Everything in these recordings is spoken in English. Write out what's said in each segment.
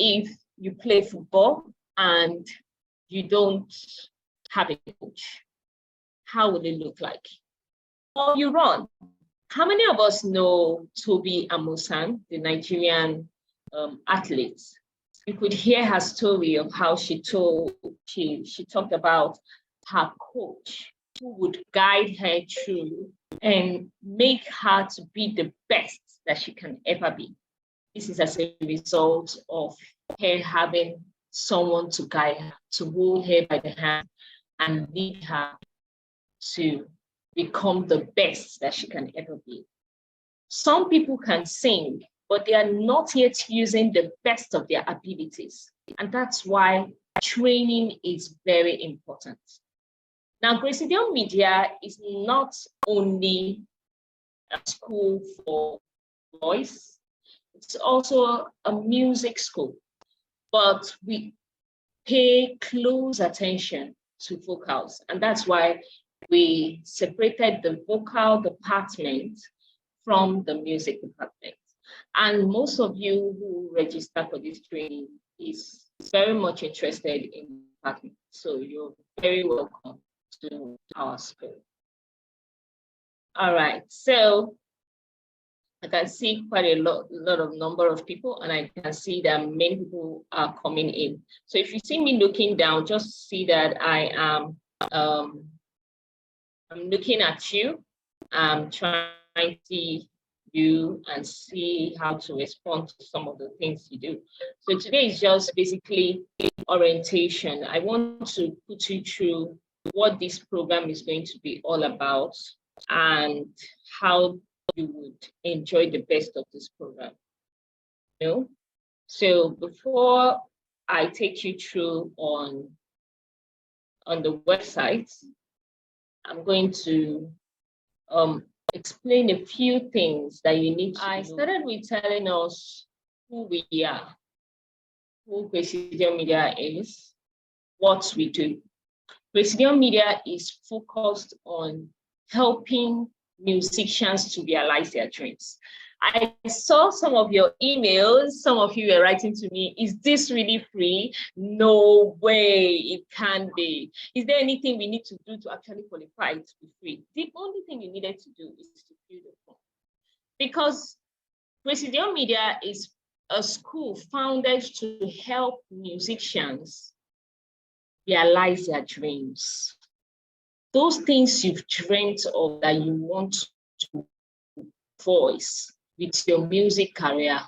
if you play football and you don't have a coach? How will it look like? Or you run. How many of us know Toby Amusan, the Nigerian athlete? You could hear her story of how she talked about her coach who would guide her through and make her to be the best that she can ever be. This is as a result of her having someone to guide her, to hold her by the hand and lead her to become the best that she can ever be. Some people can sing, but they are not yet using the best of their abilities. And that's why training is very important. Now, Gracidium Media is not only a school for voice, it's also a music school, but we pay close attention to vocals. And that's why we separated the vocal department from the music department. And most of you who register for this training is very much interested in the department. So you're very welcome to our school. All right, so I can see quite a lot of number of people, and I can see that many people are coming in. So if you see me looking down, just see that I am I'm looking at you. I'm trying to see you and see how to respond to some of the things you do. So today is just basically orientation. I want to put you through what this program is going to be all about and how you would enjoy the best of this program. You know? So before I take you through on the website, I'm going to explain a few things that you need to know. I started with telling us who we are, who Presidium Media is, what we do. Presidium Media is focused on helping musicians to realize their dreams. I saw some of your emails. Some of you were writing to me, is this really free? No way, it can be. Is there anything we need to do to actually qualify it to be free? The only thing you needed to do is to fill the form. Because Presidium Media is a school founded to help musicians realize their dreams. Those things you've dreamt of that you want to voice with your music career,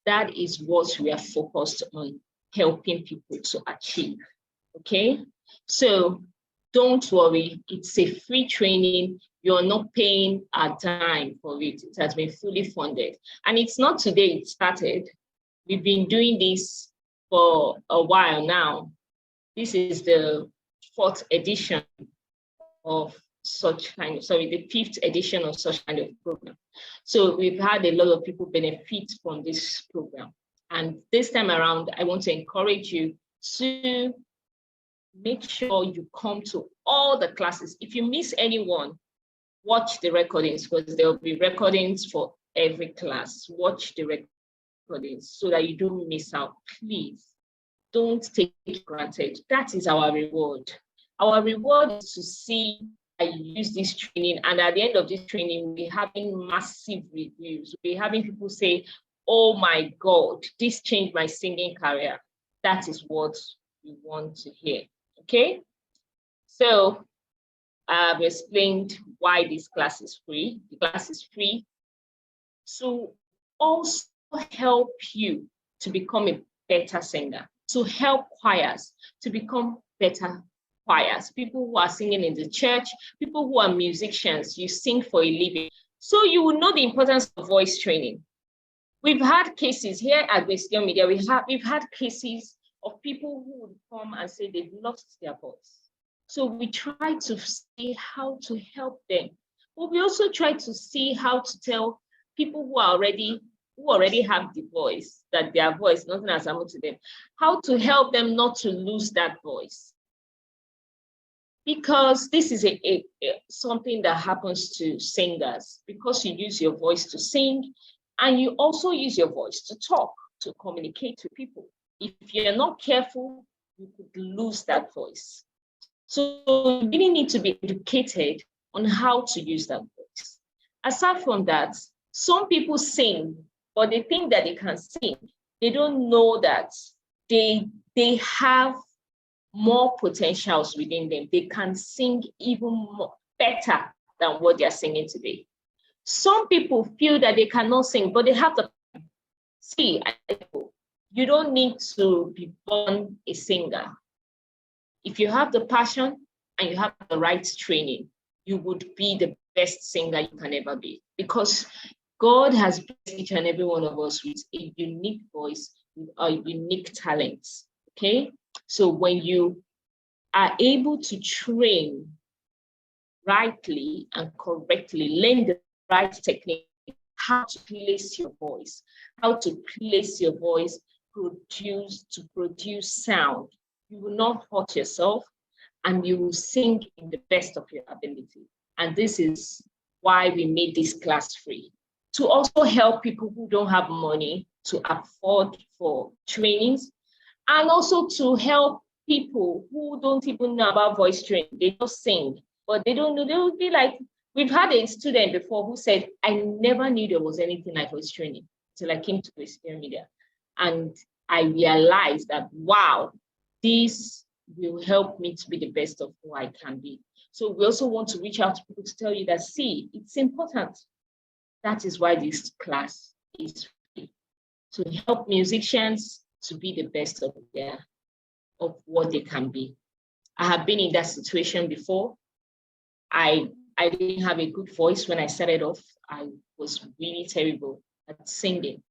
that is what we are focused on helping people to achieve, okay? So don't worry, it's a free training. You're not paying a dime for it. It has been fully funded. And it's not today it started. We've been doing this for a while now. This is the 4th edition of such kind of, the 5th edition of such kind of program. So we've had a lot of people benefit from this program. And this time around, I want to encourage you to make sure you come to all the classes. If you miss anyone, watch the recordings, because there will be recordings for every class. Watch the recordings so that you don't miss out. Please don't take it for granted. That is our reward. Our reward is to see that you use this training, and at the end of this training, we'll be having massive reviews. We'll be having people say, oh my God, this changed my singing career. That is what we want to hear, okay? So I've explained why this class is free. The class is free to also help you to become a better singer, to help choirs to become better choirs, people who are singing in the church, people who are musicians, you sing for a living. So you will know the importance of voice training. We've had cases here at Gracidium Media, we've had cases of people who would come and say they've lost their voice. So we try to see how to help them. But we also try to see how to tell people who already have the voice, that their voice, nothing has happened to them, how to help them not to lose that voice. Because this is something that happens to singers, because you use your voice to sing and you also use your voice to talk, to communicate to people. If you're not careful, you could lose that voice. So you really need to be educated on how to use that voice. Aside from that, some people sing, but they think that they can sing. They don't know that they have more potentials within them. They can sing even more, better than what they're singing today. Some people feel that they cannot sing, but they have the see. You don't need to be born a singer. If you have the passion and you have the right training, you would be the best singer you can ever be, because God has blessed each and every one of us with a unique voice, with a unique talent. Okay, so when you are able to train rightly and correctly, learn the right technique, how to place your voice, to produce sound. You will not hurt yourself and you will sing in the best of your ability. And this is why we made this class free, to also help people who don't have money to afford for trainings, and also to help people who don't even know about voice training. They just sing, but they don't know. They will be like, we've had a student before who said, I never knew there was anything like voice training until I came to Christian Media. And I realized that, wow, this will help me to be the best of who I can be. So we also want to reach out to people to tell you that, see, it's important. That is why this class is free, to help musicians to be the best of what they can be. I have been in that situation before. I didn't have a good voice when I started off. I was really terrible at singing.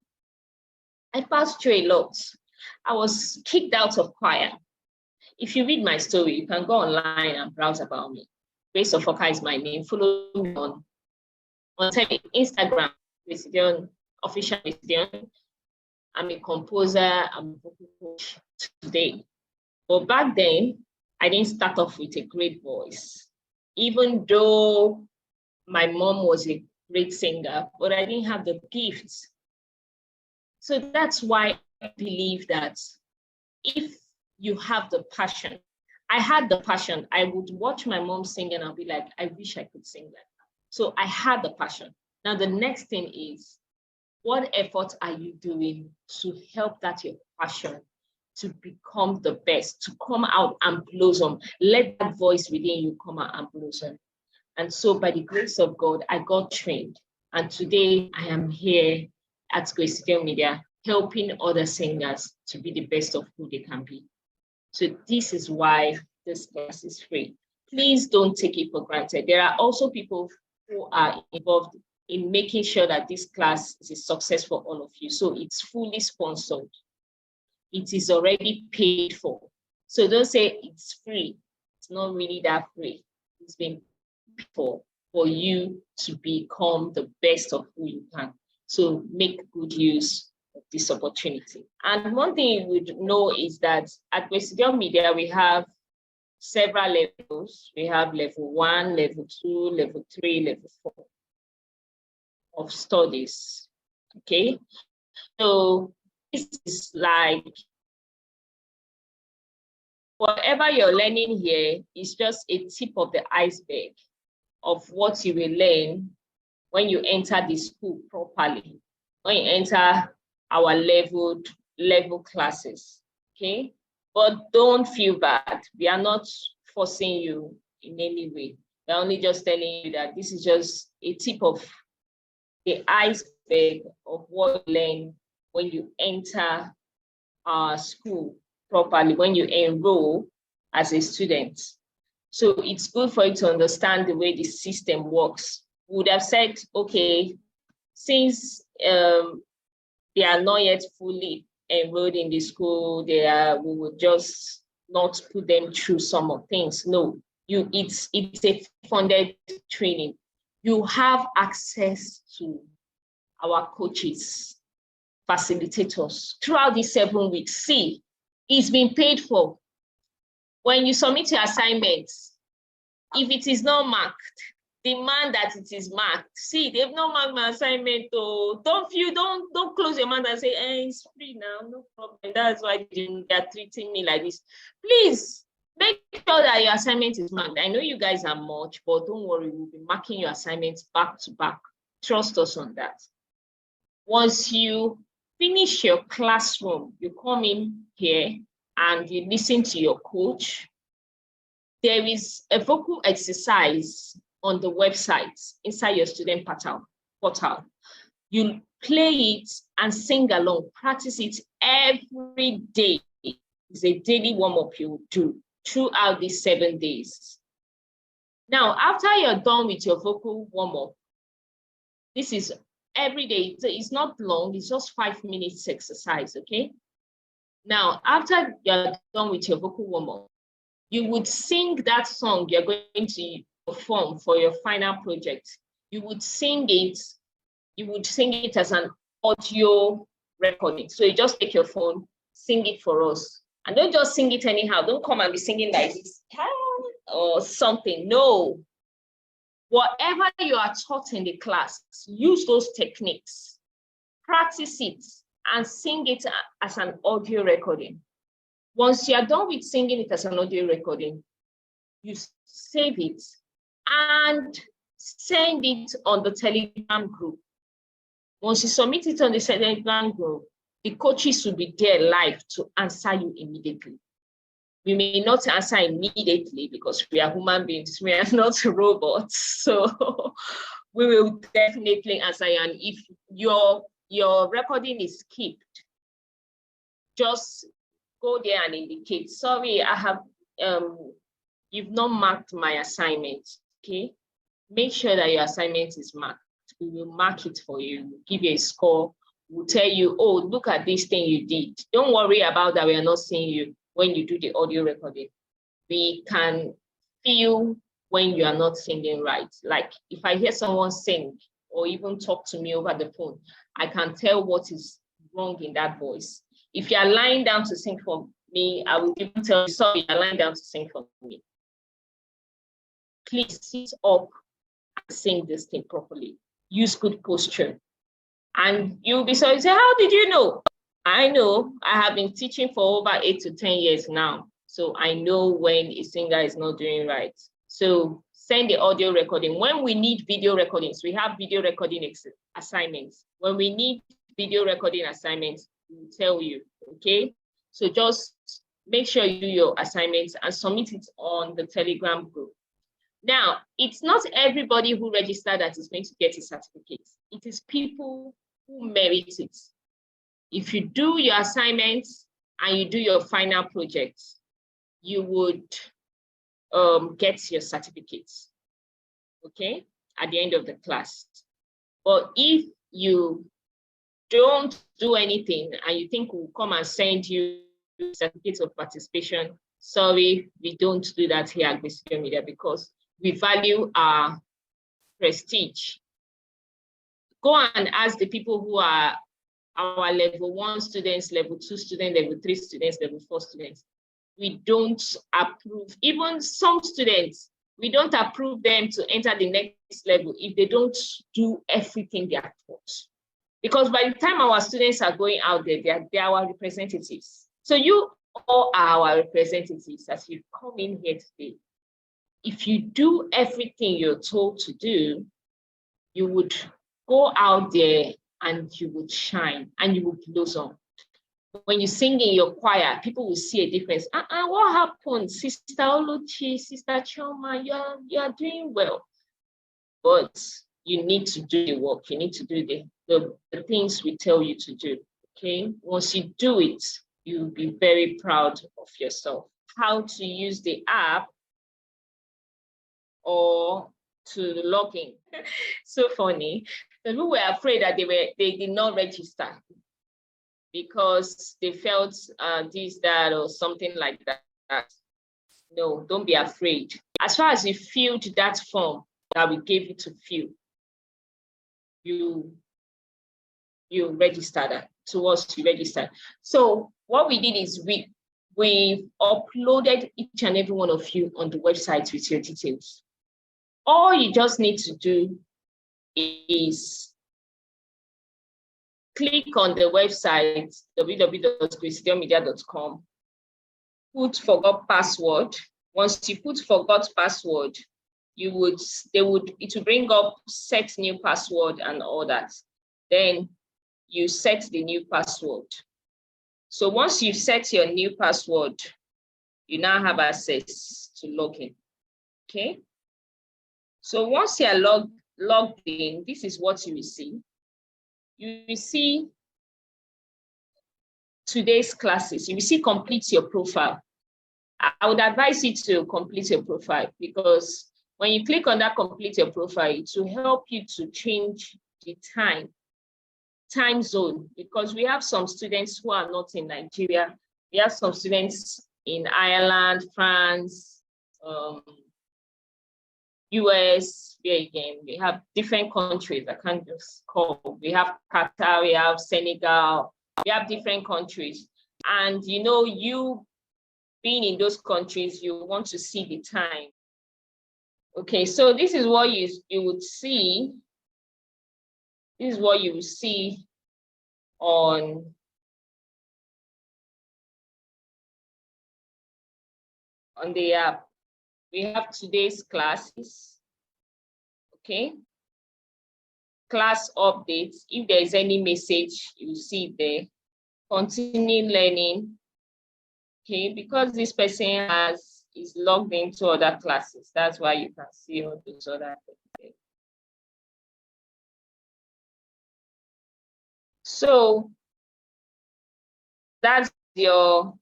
I passed through a lot. I was kicked out of choir. If you read my story, you can go online and browse about me. Grace of Oka is my name. Follow me on Instagram, official Christian. I'm a composer, I'm a vocal coach today. But back then, I didn't start off with a great voice. Even though my mom was a great singer, but I didn't have the gifts. So that's why I believe that if you have the passion, I had the passion. I would watch my mom sing and I'll be like, I wish I could sing like that. So I had the passion. Now the next thing is, what effort are you doing to help that your passion to become the best, to come out and blossom? Let that voice within you come out and blossom. And so by the grace of God, I got trained. And today I am here at Christian Media, helping other singers to be the best of who they can be. So this is why this class is free. Please don't take it for granted. There are also people who are involved in making sure that this class is a success for all of you. So it's fully sponsored. It is already paid for. So don't say it's free. It's not really that free. It's been paid for you to become the best of who you can. So make good use of this opportunity. And one thing you would know is that at Christian Media, we have several levels. We have level 1, level 2, level 3, level 4 of studies. Okay. So this is like, whatever you're learning here is just a tip of the iceberg of what you will learn when you enter the school properly, when you enter our level classes, okay? But don't feel bad. We are not forcing you in any way. We're only just telling you that this is just a tip of the iceberg of what you learn when you enter our school properly, when you enroll as a student. So it's good for you to understand the way the system works. We would have said, okay, since they are not yet fully enrolled in the school, we would just not put them through some of things. No, it's a funded training. You have access to our coaches, facilitators throughout these 7 weeks. See, it's been paid for. When you submit your assignments, if it is not marked, demand that it is marked. See, they've not marked my assignment. Oh, don't close your mouth and say, it's free now, no problem. That's why they're treating me like this. Please make sure that your assignment is marked. I know you guys are much, but don't worry, we'll be marking your assignments back to back. Trust us on that. Once you finish your classroom, you come in here and you listen to your coach. There is a vocal exercise on the website inside your student portal. You play it and sing along, practice it every day. It's a daily warm-up you do throughout these 7 days. Now, after you're done with your vocal warm-up, this is every day. It's not long, it's just 5 minutes exercise, okay? Now, after you're done with your vocal warm-up, you would sing that song you're going to perform for your final project. You would sing it as an audio recording. So you just take your phone, sing it for us. And don't just sing it anyhow. Don't come and be singing like this or something. No. Whatever you are taught in the class, use those techniques, practice it, and sing it as an audio recording. Once you're done with singing it as an audio recording, you save it and send it on the Telegram group. Once you submit it on the Telegram group, the coaches will be there live to answer you immediately. We may not answer immediately because we are human beings, we are not robots. So we will definitely answer you. And if your recording is skipped, just go there and indicate, sorry, I have, you've not marked my assignment, okay? Make sure that your assignment is marked. We will mark it for you, we'll give you a score, we'll tell you, oh, look at this thing you did. Don't worry about that, we are not seeing you when you do the audio recording. We can feel when you are not singing right. Like if I hear someone sing or even talk to me over the phone, I can tell what is wrong in that voice. If you are lying down to sing for me, I will even tell you, sorry, you're lying down to sing for me. Please sit up and sing this thing properly. Use good posture. And you'll be sorry, say, how did you know? I know, I have been teaching for over 8 to 10 years now. So I know when a singer is not doing right. So send the audio recording. When we need video recordings, we have video recording assignments. When we need video recording assignments, we'll tell you, okay? So just make sure you do your assignments and submit it on the Telegram group. Now, it's not everybody who registered that is going to get a certificate. It is people who merit it. If you do your assignments and you do your final projects, you would get your certificates, okay, at the end of the class. But if you don't do anything and you think we'll come and send you certificates of participation, sorry, we don't do that here at Basic Media because we value our prestige. Go and ask the people who are our level 1 students, level 2 students, level 3 students, level 4 students. We don't approve, even some students, we don't approve them to enter the next level if they don't do everything they are taught. Because by the time our students are going out there, they are our representatives. So you all are our representatives as you come in here today. If you do everything you're told to do, you would go out there and you would shine and you would blossom. When you sing in your choir, people will see a difference. What happened, Sister Oluchi, Sister Choma? You are doing well. But you need to do the work. You need to do the things we tell you to do, okay? Once you do it, you'll be very proud of yourself. How to use the app or to log in. So funny. The people were afraid that they did not register because they felt this, that, or something like that. No, don't be afraid. As far as you filled that form that we gave you to fill, you registered that. Towards you registered. So what we did is we uploaded each and every one of you on the website with your details. all you just need to do is click on the website www.christianmedia.com, put forgot password. Once you put forgot password, it will bring up set new password and all that. Then you set the new password. So once you've set your new password, you now have access to login. Okay. So once you're logged in, this is what you will see. You will see today's classes. You will see complete your profile. I would advise you to complete your profile, because when you click on that complete your profile, it will help you to change the time zone, because we have some students who are not in Nigeria. We have some students in Ireland, France, US, again, we have different countries. I can't just call. We have Qatar, we have Senegal, we have different countries. And you know, you being in those countries, you want to see the time. Okay, so this is what you would see. This is what you will see on the app. We have today's classes. Okay. Class updates. If there is any message, you see it there. Continue learning. Okay, because this person is logged into other classes. That's why you can see all those other things. So that's your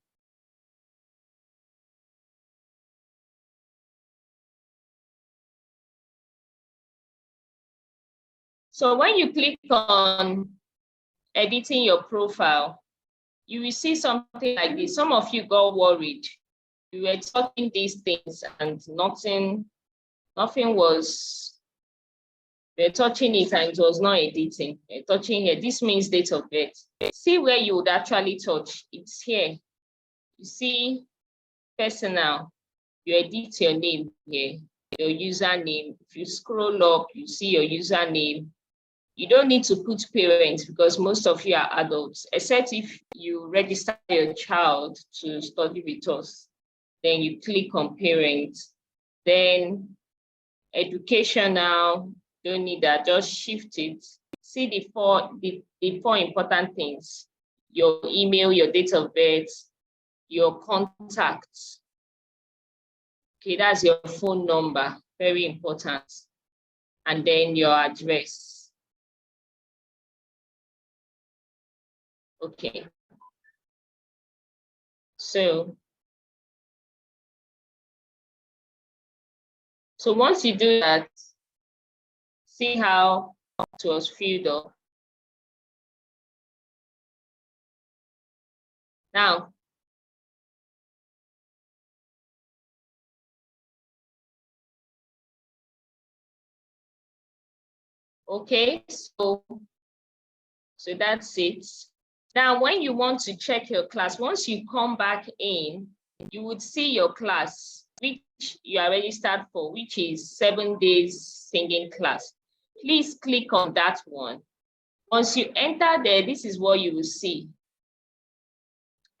So when you click on editing your profile, you will see something like this. Some of you got worried. You were talking these things and nothing was, we're touching it and it was not editing. We're touching here. This means date of birth. See where you would actually touch. It's here. You see personal. You edit your name here, your username. If you scroll up, you see your username. You don't need to put parents, because most of you are adults, except if you register your child to study with us. Then you click on parents. Then educational, don't need that, just shift it. See the four important things: your email, your date of birth, your contacts. Okay, that's your phone number, very important. And then your address. Okay. So once you do that, see how it was filled up. Now, okay, so that's it. Now, when you want to check your class, once you come back in, you would see your class, which you are registered for, which is 7 days singing class. Please click on that one. Once you enter there, this is what you will see.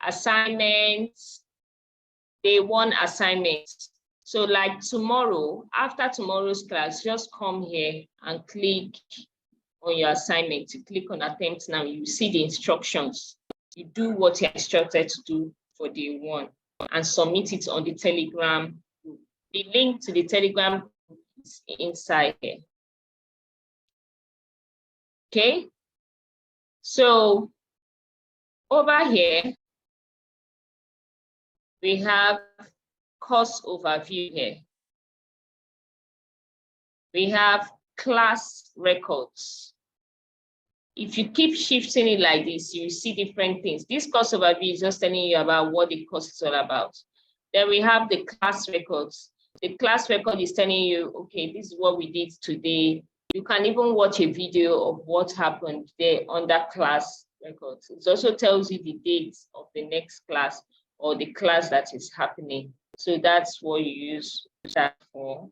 Assignments, day 1 assignments. So like tomorrow, after tomorrow's class, just come here and click on your assignment. You click on attempt now, you see the instructions. You do what you're instructed to do for day 1 and submit it on the Telegram. The link to the Telegram is inside here. Okay, so over here, we have course overview here. We have class records. If you keep shifting it like this, you will see different things. This course overview is just telling you about what the course is all about. Then we have the class records. The class record is telling you, okay, this is what we did today. You can even watch a video of what happened there under class records. It also tells you the dates of the next class or the class that is happening. So that's what you use that for.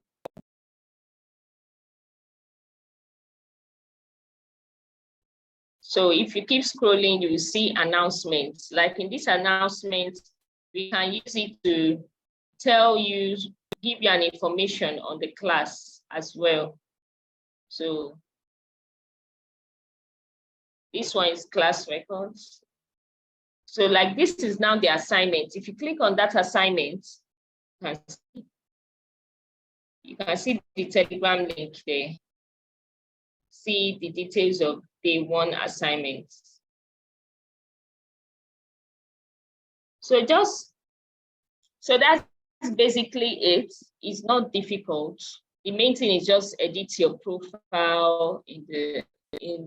So if you keep scrolling, you will see announcements. Like in this announcement, we can use it to tell you, give you an information on the class as well. So this one is class records. So like this is now the assignment. If you click on that assignment, you can see the Telegram link there. See the details of day 1 assignments. So that's basically it. It's not difficult. The main thing is just edit your profile in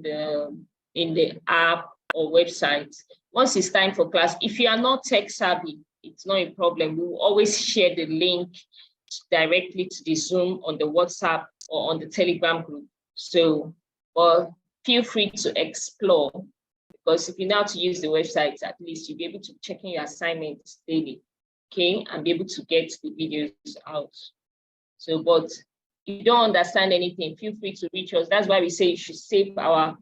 the app or website. Once it's time for class, if you are not tech savvy, it's not a problem. We will always share the link directly to the Zoom on the WhatsApp or on the Telegram group. So, but feel free to explore, because if you know how to use the website, at least you'll be able to check in your assignments daily, okay, and be able to get the videos out. So, but if you don't understand anything, feel free to reach us. That's why we say you should save our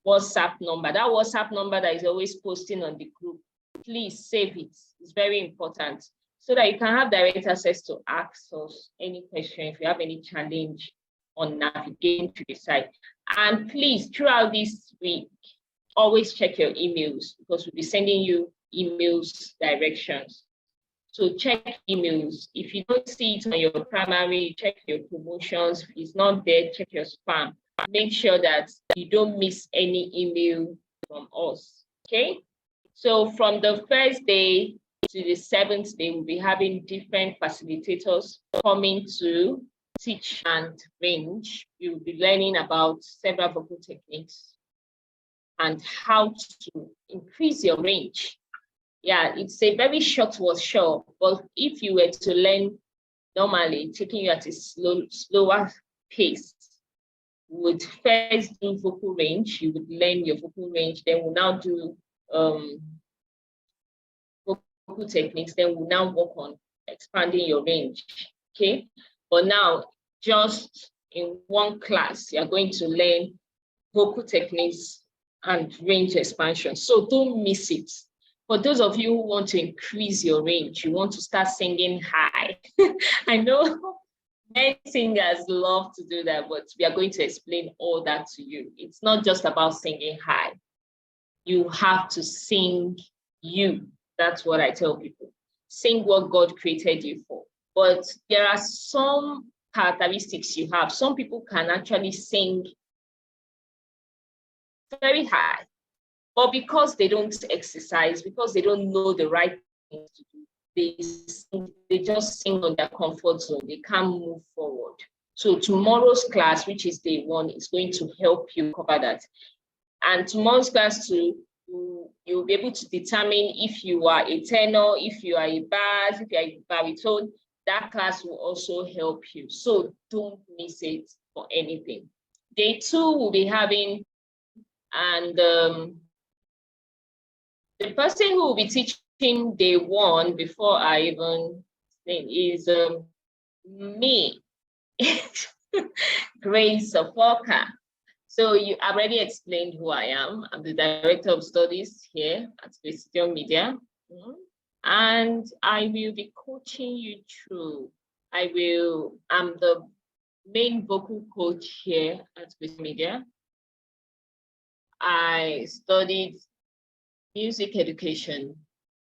WhatsApp number. That WhatsApp number that is always posting on the group, please save it. It's very important, so that you can have direct access to ask us any question if you have any challenge on navigating to the site. And please, throughout this week, always check your emails, because we'll be sending you emails directions. So check emails. If you don't see it on your primary, check your promotions. If it's not there, check your spam. Make sure that you don't miss any email from us, okay? So from the first day to the 7th day, we'll be having different facilitators coming to teach and range. You'll be learning about several vocal techniques and how to increase your range. Yeah, it's a very short workshop, but if you were to learn normally, taking you at a slower pace, would first do vocal range. You would learn your vocal range, then we'll now do vocal techniques, then we'll now work on expanding your range, okay? But now, just in one class, you're going to learn vocal techniques and range expansion. So don't miss it. For those of you who want to increase your range, you want to start singing high. I know many singers love to do that, but we are going to explain all that to you. It's not just about singing high. You have to sing you. That's what I tell people. Sing what God created you for. But there are some characteristics you have. Some people can actually sing very high, but because they don't exercise, because they don't know the right things to do, they just sing on their comfort zone. They can't move forward. So tomorrow's class, which is day 1, is going to help you cover that. And tomorrow's class too, you'll be able to determine if you are a tenor, if you are a bass, if you are a baritone. That class will also help you. So don't miss it for anything. Day 2 will be having, and the person who will be teaching day 1 before I even think is me, Grace Sofoka. So you already explained who I am. I'm the Director of Studies here at Precision Media. And I will be coaching you through. I'm the main vocal coach here at Precision Media. I studied music education.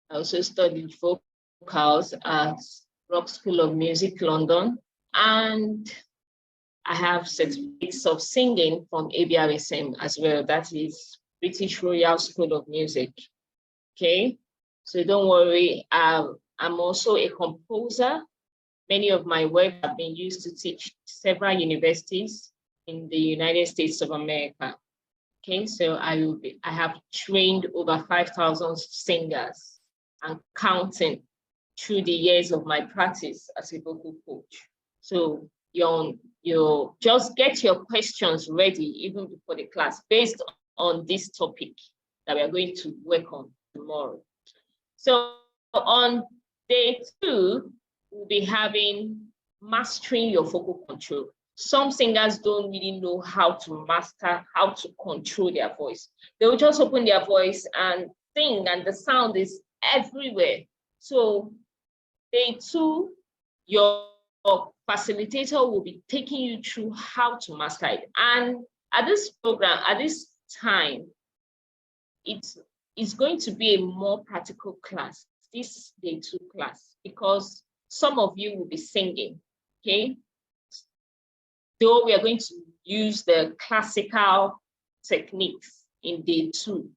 I also studied vocals at Rock School of Music, London. And I have certificates of singing from ABRSM as well. That is British Royal School of Music. Okay, so don't worry. I'm also a composer. Many of my work have been used to teach several universities in the United States of America. Okay, so I have trained over 5,000 singers and counting through the years of my practice as a vocal coach. So you just get your questions ready even before the class based on this topic that we are going to work on tomorrow. So on day 2, we'll be having mastering your vocal control. Some singers don't really know how to master, how to control their voice. They will just open their voice and sing, and the sound is everywhere. So day 2, your facilitator will be taking you through how to master it. And at this program, at this time, it's going to be a more practical class, this day 2 class, because some of you will be singing, okay? Though we are going to use the classical techniques in day 2.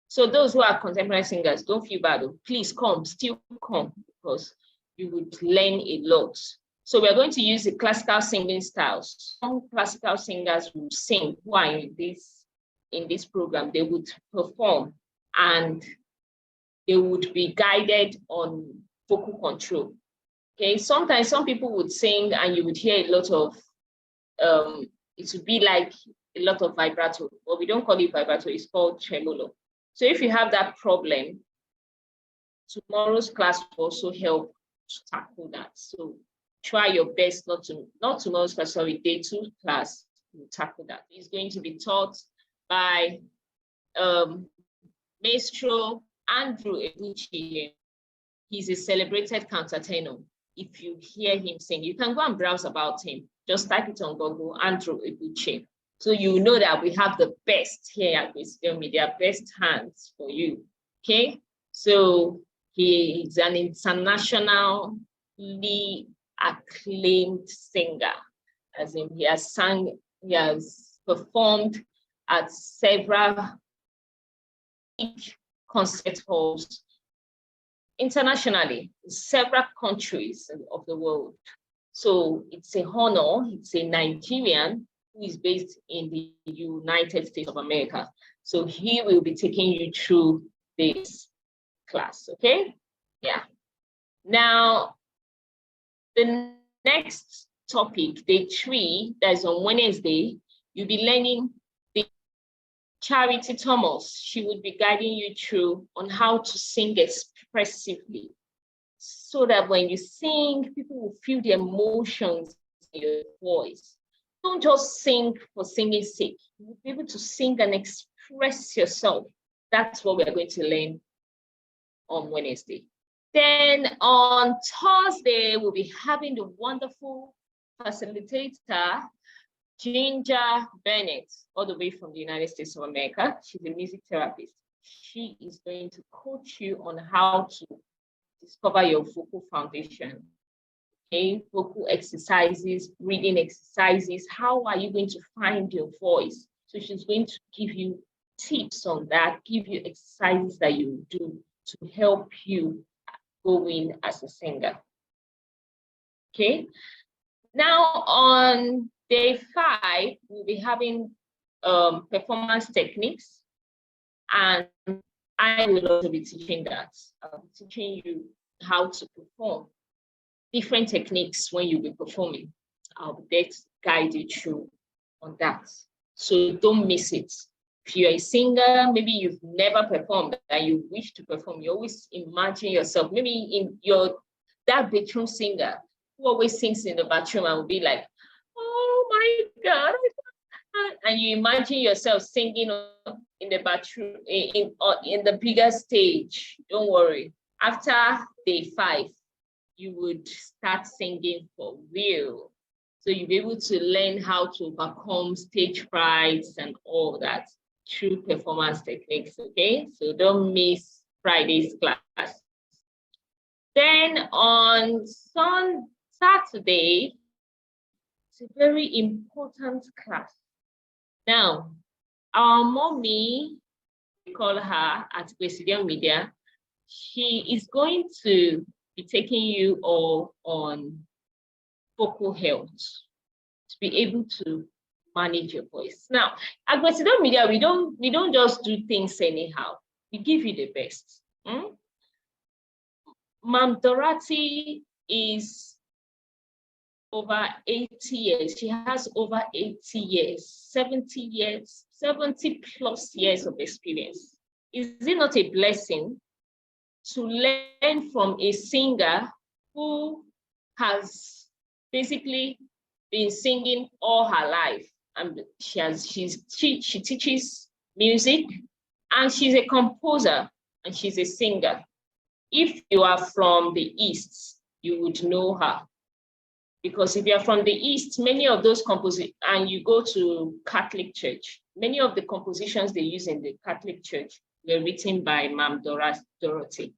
So those who are contemporary singers, don't feel bad. Please come, still come, because you would learn a lot. So we're going to use the classical singing styles. Some classical singers will sing who are in this program. They would perform and they would be guided on vocal control. Okay, sometimes some people would sing and you would hear a lot of it would be like a lot of vibrato, but we don't call it vibrato, it's called tremolo. So if you have that problem, tomorrow's class will also help to tackle that. So try your best not tomorrow's class, sorry, day 2 class will tackle that. It's going to be taught by Maestro Andrew Ebuchi. He's a celebrated countertenor. If you hear him sing, you can go and browse about him. Just type it on Google, Andrew Ebuchi. So you know that we have the best here at Wisdom Media, best hands for you. Okay, so he is an internationally acclaimed singer, as in he has performed at several concert halls internationally, in several countries of the world. So it's a honor. It's a Nigerian who is based in the United States of America. So he will be taking you through this class, okay? Yeah. Now, the next topic, day 3, that is on Wednesday, you'll be learning the Charity Thomas. She would be guiding you through on how to sing expressively, so that when you sing, people will feel the emotions in your voice. Don't just sing for singing's sake. You'll be able to sing and express yourself. That's what we are going to learn on Wednesday. Then on Thursday, we'll be having the wonderful facilitator, Ginger Bennett, all the way from the United States of America. She's a music therapist. She is going to coach you on how to discover your vocal foundation. Okay, vocal exercises, breathing exercises. How are you going to find your voice? So she's going to give you tips on that, give you exercises that you do to help you go in as a singer. Okay, now on day 5, we'll be having performance techniques, and I will also be teaching that. I'll be teaching you how to perform different techniques when you'll be performing. I'll be there to guide you through on that. So don't miss it. If you're a singer, maybe you've never performed and you wish to perform, you always imagine yourself, maybe in that bedroom singer who always sings in the bathroom and will be like, oh my God. And you imagine yourself singing in the bathroom, in the bigger stage. Don't worry. After day 5, you would start singing for real. So you'll be able to learn how to overcome stage frights and all that through performance techniques, okay? So don't miss Friday's class. Then on Saturday, it's a very important class. Now, our mommy, we call her at Wisdom Media, she is going to be taking you all on vocal health to be able to manage your voice. Now, at Wisdom Media, we don't just do things anyhow. We give you the best. Ma'am Dorothy is over 80 years. She has over 80 years, 70 plus years of experience. Is it not a blessing to learn from a singer who has basically been singing all her life, and she teaches music, and she's a composer, and she's a singer. If you are from the East, you would know her. Because if you're from the East, many of those compositions, and you go to Catholic Church, many of the compositions they use in the Catholic Church were written by Ma'am Dorothy.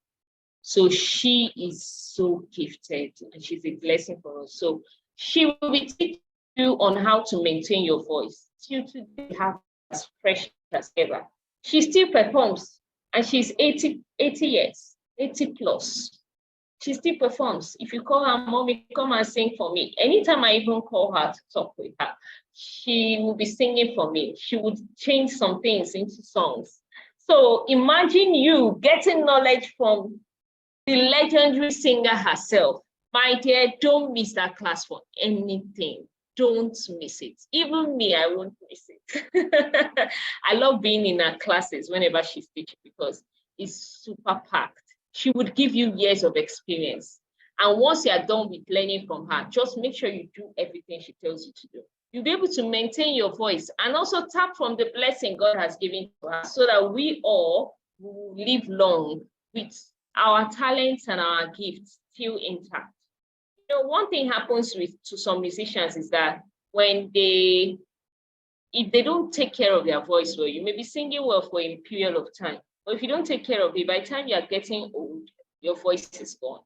So she is so gifted, and she's a blessing for us. So she will be teaching you on how to maintain your voice. Till today, have as fresh as ever. She still performs, and she's 80 years, 80 plus. She still performs. If you call her, mommy, come and sing for me. Anytime I even call her to talk with her, she will be singing for me. She would change some things into songs. So imagine you getting knowledge from the legendary singer herself. My dear, don't miss that class for anything. Don't miss it. Even me, I won't miss it. I love being in her classes whenever she's teaching because it's super packed. She would give you years of experience. And once you are done with learning from her, just make sure you do everything she tells you to do. You'll be able to maintain your voice and also tap from the blessing God has given to us so that we all will live long with our talents and our gifts still intact. You know, one thing happens to some musicians is that if they don't take care of their voice well, you may be singing well for a period of time. But if you don't take care of it, by the time you are getting old, your voice is gone.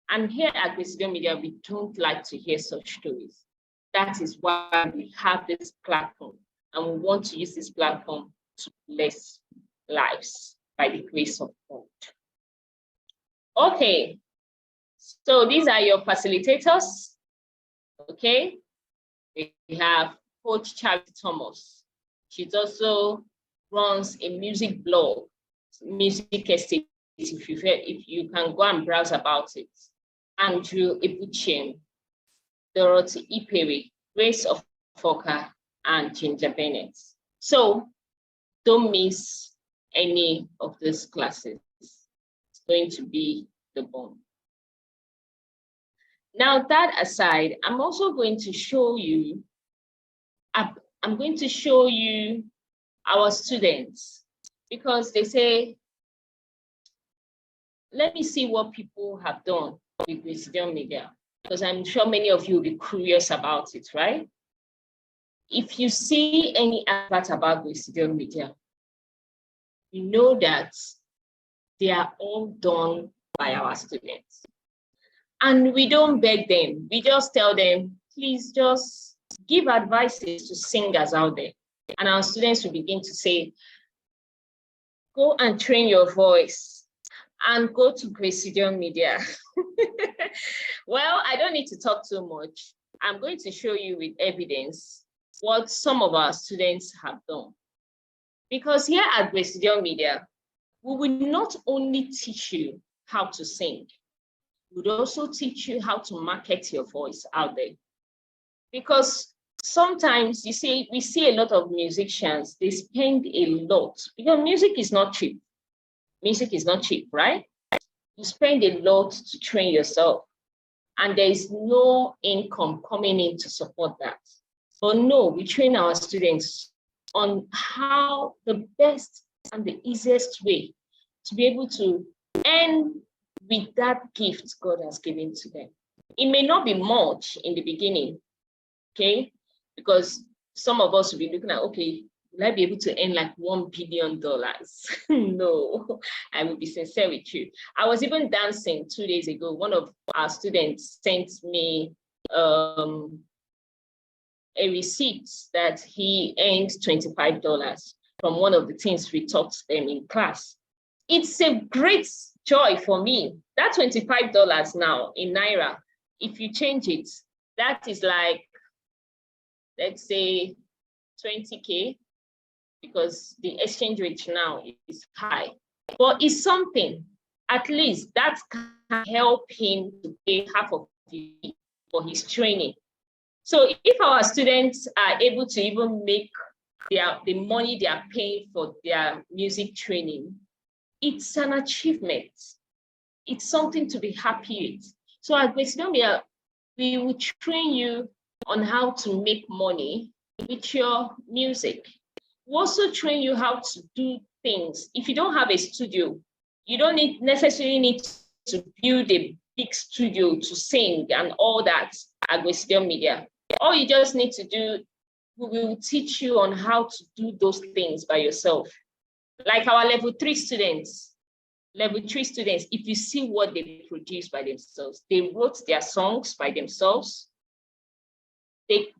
And here at Wisdom Media, we don't like to hear such stories. That is why we have this platform, and we want to use this platform to bless lives by the grace of God. Okay, so these are your facilitators. Okay, we have Coach Charity Thomas. She also runs a music blog, Music Estate, if you can go and browse about it. Andrew Ibuchim, Dorothy Iperi, Grace of Foka, and Ginger Bennett. So don't miss any of these classes. It's going to be the bomb. Now that aside, I'm also going to show you, our students, because they say, let me see what people have done with Wisdom Media, because I'm sure many of you will be curious about it, right? If you see any advert about Wisdom Media, you know that they are all done by our students. And we don't beg them. We just tell them, please just give advices to singers out there. And our students will begin to say, go and train your voice and go to Wisdom Media. Well, I don't need to talk too much. I'm going to show you with evidence what some of our students have done. Because here at Wisdom Media, we will not only teach you how to sing, we will also teach you how to market your voice out there. Because sometimes we see a lot of musicians, they spend a lot, because music is not cheap. Music is not cheap, right? You spend a lot to train yourself, and there is no income coming in to support that. But no, we train our students on how the best and the easiest way to be able to earn with that gift God has given to them. It may not be much in the beginning, okay? Because some of us will be looking at, okay, will I be able to earn like $1 billion? No, I will be sincere with you. I was even dancing 2 days ago. One of our students sent me a receipt that he earned $25 from one of the things we taught them in class. It's a great joy for me. That $25 now in Naira, if you change it, that is like, let's say 20K, because the exchange rate now is high. But it's something, at least that can help him to pay half of it for his training. So if our students are able to even make the money they are paying for their music training, it's an achievement. It's something to be happy with. So at Wisdom, we will train you on how to make money with your music. We also train you how to do things. If you don't have a studio, you don't necessarily need to build a big studio to sing and all that at Wisdom Media. All you just need to do, we will teach you on how to do those things by yourself. Like our level 3 students, if you see what they produce by themselves, they wrote their songs by themselves. They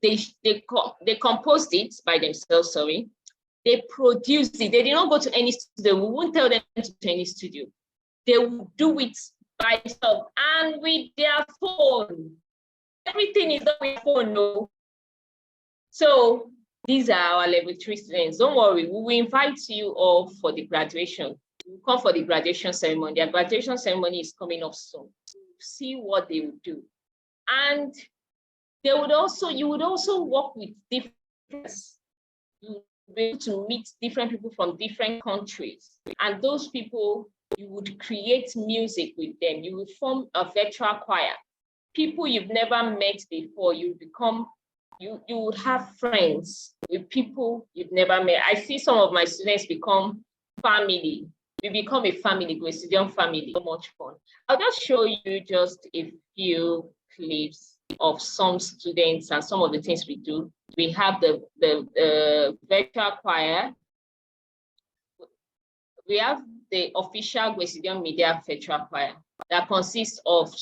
composed it by themselves, sorry. They produced it. They did not go to any studio. We won't tell them to any studio. They will do it by themselves and with their phone. Everything is done with their phone, no. So these are our level 3 students. Don't worry, we will invite you all for the graduation. We'll come for the graduation ceremony. Their graduation ceremony is coming up soon. See what they will do. And you would also work with different, you will be able to meet different people from different countries. And those people, you would create music with them. You will form a virtual choir. People you've never met before, you would have friends with people you've never met. I see some of my students become family. We become a family, a student family. So much fun. I'll just show you just a few clips of some students and some of the things we do. We have the virtual choir. We have the official Wisdom Media virtual choir that consists of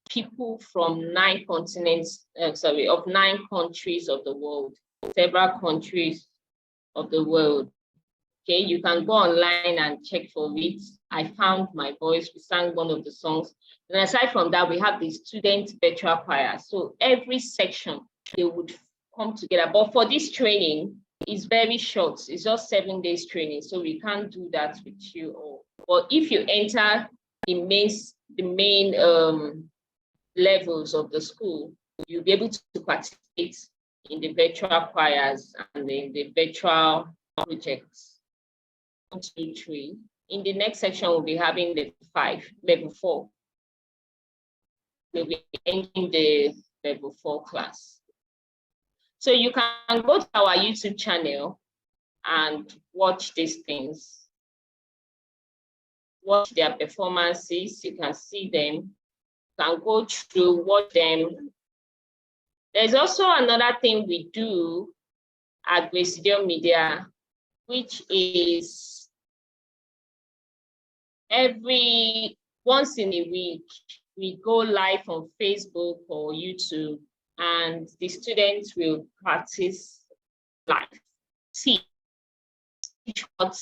people from 9 continents, of 9 countries of the world, several countries of the world. Okay, you can go online and check for it. I found my voice, we sang one of the songs. And aside from that, we have the student virtual choir. So every section, they would come together. But for this training, it's very short. It's just 7 days training. So we can't do that with you all. But if you enter the main levels of the school, you'll be able to participate in the virtual choirs and in the virtual projects. 1, 2, 3. In the next section, we'll be having level 4. We'll be ending the level 4 class. So you can go to our YouTube channel and watch these things. Watch their performances. You can see them. You can go through, watch them. There's also another thing we do at Wisdom Media, which is once in a week, we go live on Facebook or YouTube, and the students will practice live. Teach what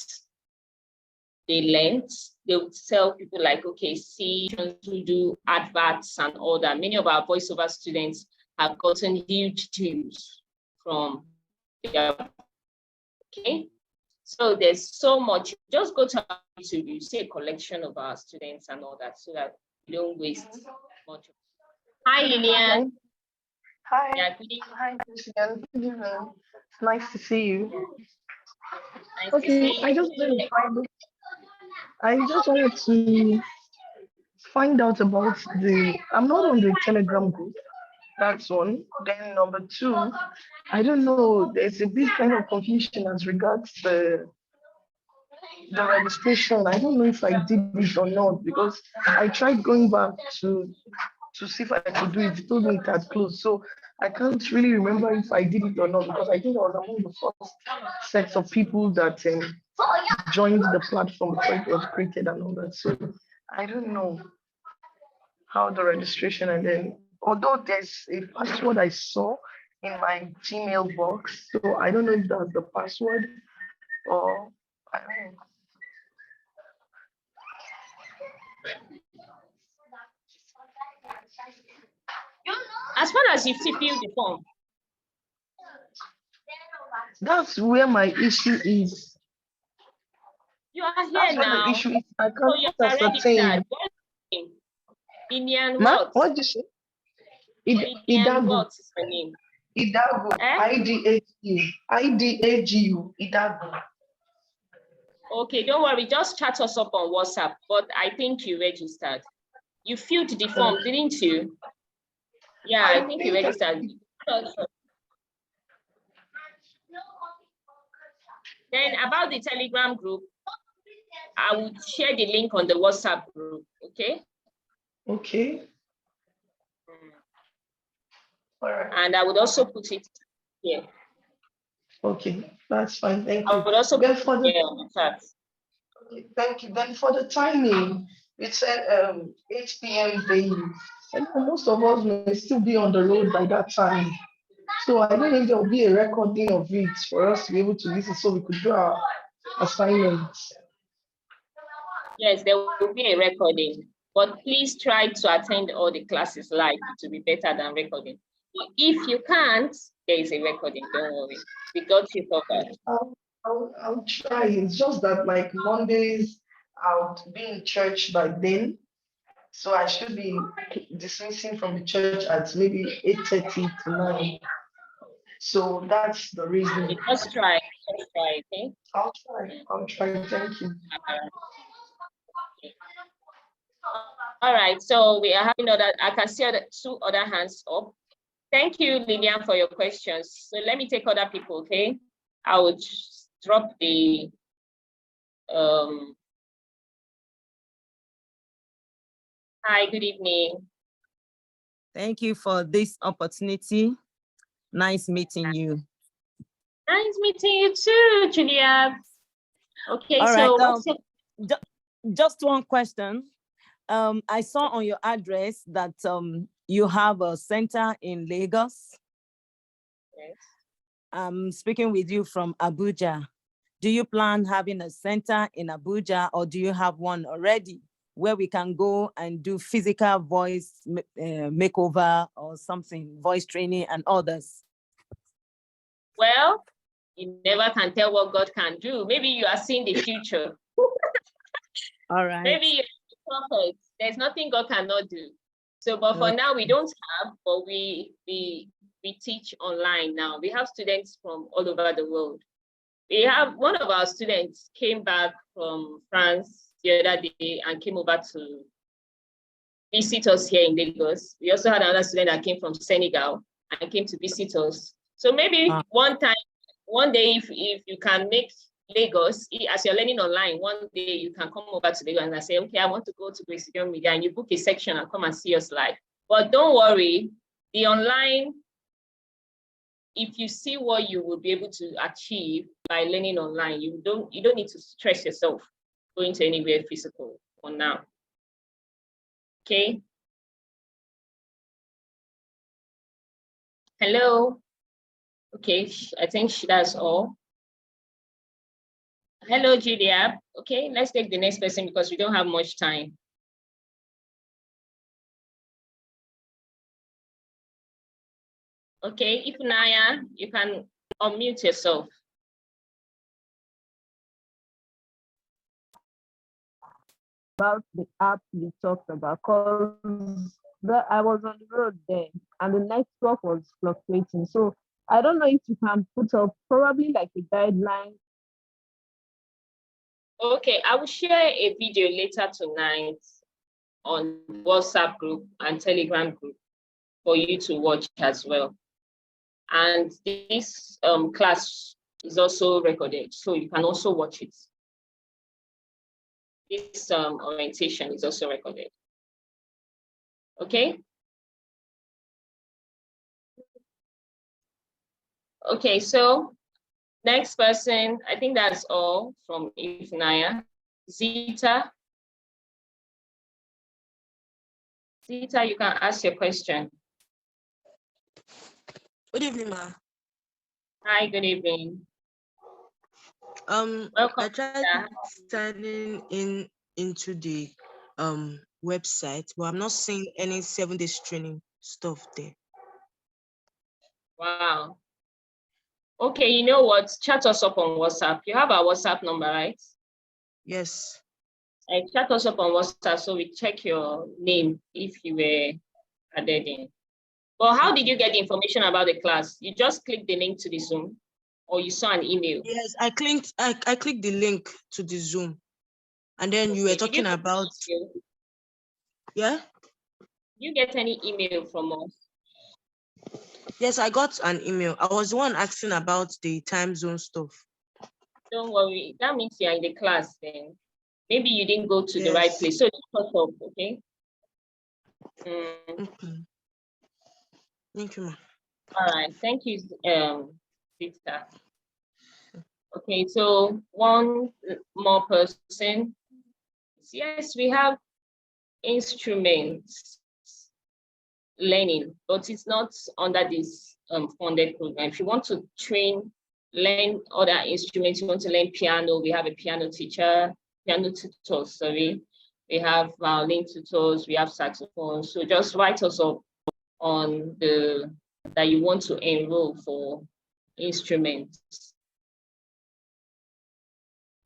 they learned. They would tell people like, okay, see, to do adverts and all that. Many of our voiceover students have gotten huge deals from their, okay? So there's so much. Just go to our YouTube, you see a collection of our students and all that, so that you don't waste much. Hi, Lillian. Hi. Yeah, good evening. Hi, Christian. Good evening. It's nice to see you. Nice Okay, I just wanted to find out about I'm not on the Telegram group. That's one. Then number 2, I don't know, there's a bit kind of confusion as regards the registration. I don't know if I did it or not, because I tried going back to see if I could do it. It told me it had closed. So I can't really remember if I did it or not, because I think I was among the first sets of people that joined the platform before it was created and all that. So I don't know how the registration, and then although there's a password I saw in my Gmail box, so I don't know if that's the password or I don't know. As far as you fill the form. That's where my issue is. You are here That's now. My issue is I So can't you are ascertain. Lillian Ma, what? what did you say? Lillian what is her name? Idagu. IDAGU. IDAGU. Idagu. Okay, don't worry. Just chat us up on WhatsApp. But I think you registered. You filled the form, didn't you? Yeah, I think you registered. Then about the Telegram group, I would share the link on the WhatsApp group, okay? Okay. All right. And I would also put it here. Okay, that's fine. Thank I you. would also Then put for it the here on the chat. okay, thank you. Then for the timing, it said 8 p.m. daily. And most of us may still be on the road by that time. So I don't know if there will be a recording of it for us to be able to listen so we could do our assignments. Yes, there will be a recording, but please try to attend all the classes live to be better than recording. But if you can't, there is a recording, don't worry. We got you covered. I'll try. It's just that like Mondays, I'll be in church by then. So I should be dismissing from the church at maybe 8:30 to 9. So that's the reason. Just try, okay? I'll try. I'll try. Thank you. All right, so we are having I can see two other hands up. Thank you, Lillian, for your questions. So let me take other people, okay? I would drop the hi, good evening. Thank you for this opportunity. Nice meeting you. Nice meeting you too, Julia. Okay, all so right, just one question. I saw on your address that you have a center in Lagos. Yes. I'm speaking with you from Abuja. Do you plan having a center in Abuja, or do you have one already where we can go and do physical voice makeover or something, voice training and others? Well, you never can tell what God can do. Maybe you are seeing the future. All right. Maybe you're a prophet. There's nothing God cannot do. So, but for now, we don't have, but we teach online now. We have students from all over the world. We have one of our students came back from France the other day and came over to visit us here in Lagos. We also had another student that came from Senegal and came to visit us. So maybe one day, if you can make Lagos, as you're learning online, one day you can come over to Lagos and I say, okay, I want to go to Precision Media, and you book a section and come and see us live. But don't worry, the online, if you see what you will be able to achieve by learning online, you don't need to stress yourself going to anywhere physical for now. Okay. Hello. Okay, I think that's all. Hello, Julia. Okay, let's take the next person because we don't have much time. Okay, if Naya, you can unmute yourself. About the app you talked about, because I was on the road then and the network was fluctuating. So I don't know if you can put up probably like a guideline. Okay, I will share a video later tonight on WhatsApp group and Telegram group for you to watch as well. And this class is also recorded, so you can also watch it. This orientation is also recorded. Okay? Okay, so next person, I think that's all from Ifnaya. Zita. Zita, you can ask your question. Good evening, ma. Hi, good evening. Welcome. I tried signing into the website, but I'm not seeing any 7 days training stuff there. Wow. Okay, you know what? Chat us up on WhatsApp. You have our WhatsApp number, right? Yes. Chat us up on WhatsApp so we check your name if you were added in. Well, how did you get the information about the class? You just clicked the link to the Zoom, or you saw an email? Yes, I clicked the link to the Zoom, and then you were talking about. Yeah. Did you get any email from us? Yes, I got an email. I was the one asking about the time zone stuff. Don't worry. That means you're in the class then. Maybe you didn't go to the right Yes. place. So just shut up, okay? Okay. Thank you, ma. All right. Thank you, Victor. Okay, so one more person. Yes, we have instruments learning, but it's not under this funded program. If you want to learn other instruments, you want to learn piano, we have a piano tutor, sorry. We have violin tutors, we have saxophone. So just write us up on that you want to enroll for instruments.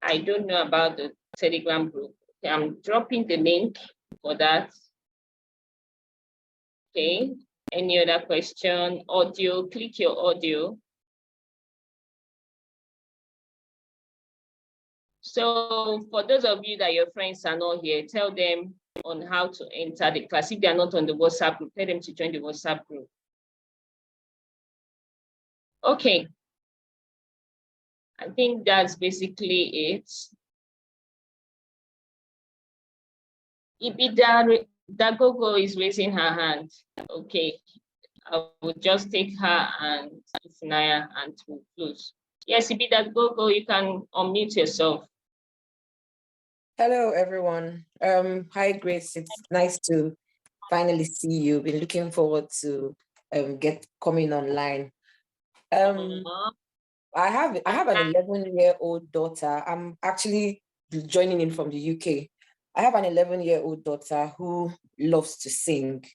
I don't know about the Telegram group. Okay, I'm dropping the link for that. Okay, any other question? Audio, click your audio. So for those of you that your friends are not here, tell them on how to enter the class. If they are not on the WhatsApp group, tell them to join the WhatsApp group. Okay. I think that's basically it. Ibida Dagogo is raising her hand. Okay. I will just take her and Ifunaya and we'll close. Yes, Ibida Dagogo, you can unmute yourself. Hello, everyone. Hi, Grace. It's nice to finally see you. Been looking forward to get coming online. I have an 11-year-old daughter. I'm actually joining in from the UK. I have an 11-year-old daughter who loves to sing.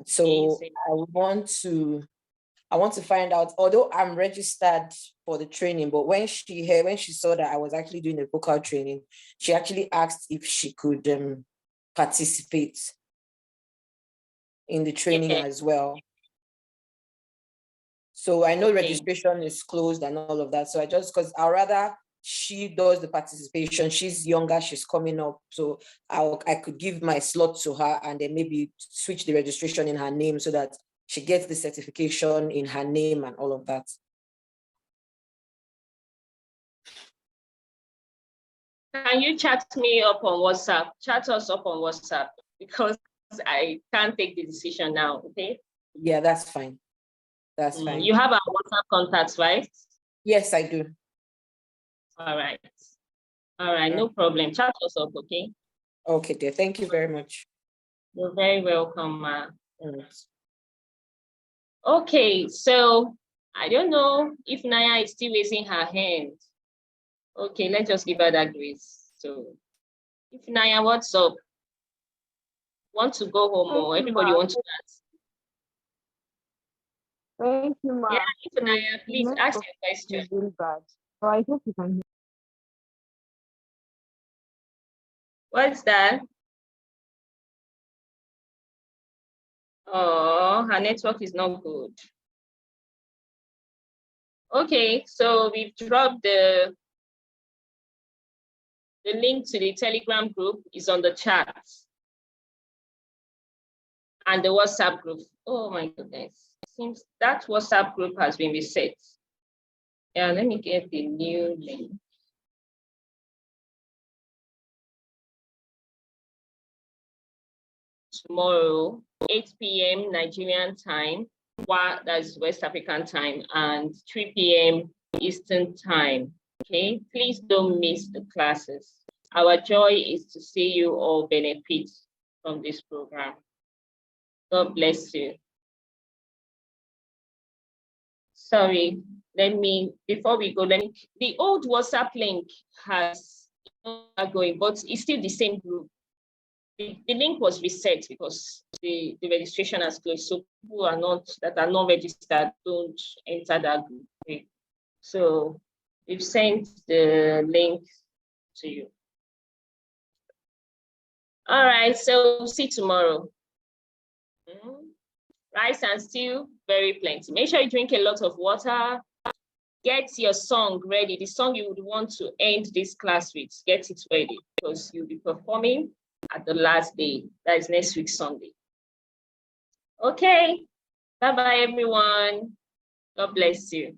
So I want to find out, although I'm registered for the training, but when she saw that I was actually doing a vocal training, she actually asked if she could participate in the training as well. So I know registration is closed and all of that. So because I'd rather she does the participation. She's younger, she's coming up. So I could give my slot to her and then maybe switch the registration in her name so that she gets the certification in her name and all of that. Can you chat me up on WhatsApp? Chat us up on WhatsApp because I can't take the decision now, okay? Yeah, that's fine. That's fine. You have our WhatsApp contacts, right? Yes, I do. All right. All right, no problem. Chat us up, okay? Okay, dear. Thank you very much. You're very welcome, ma. Okay, so I don't know if Naya is still raising her hand. Okay, let's just give her that grace. So, if Naya, what's up? Want to go home or everybody wants to dance? Thank you, ma. Yeah, if Naya, please ask your question. Really bad. So I hope you can hear. What's that? Oh, her network is not good. Okay, so we've dropped the link to the Telegram group is on the chat. And the WhatsApp group. Oh my goodness. Seems that WhatsApp group has been reset. Yeah, let me get the new link. Tomorrow, 8 p.m. Nigerian time, that's West African time, and 3 p.m. Eastern time. Okay, please don't miss the classes. Our joy is to see you all benefit from this program. God bless you. Sorry, before we go, the old WhatsApp link has going, but it's still the same group. The link was reset because the registration has closed. So people that are not registered don't enter that group. Okay. So we've sent the link to you. All right, so see you tomorrow. Rice and stew, very plenty. Make sure you drink a lot of water. Get your song ready. The song you would want to end this class with, get it ready because you'll be performing at the last day. That is next week, Sunday. Okay. Bye-bye, everyone. God bless you.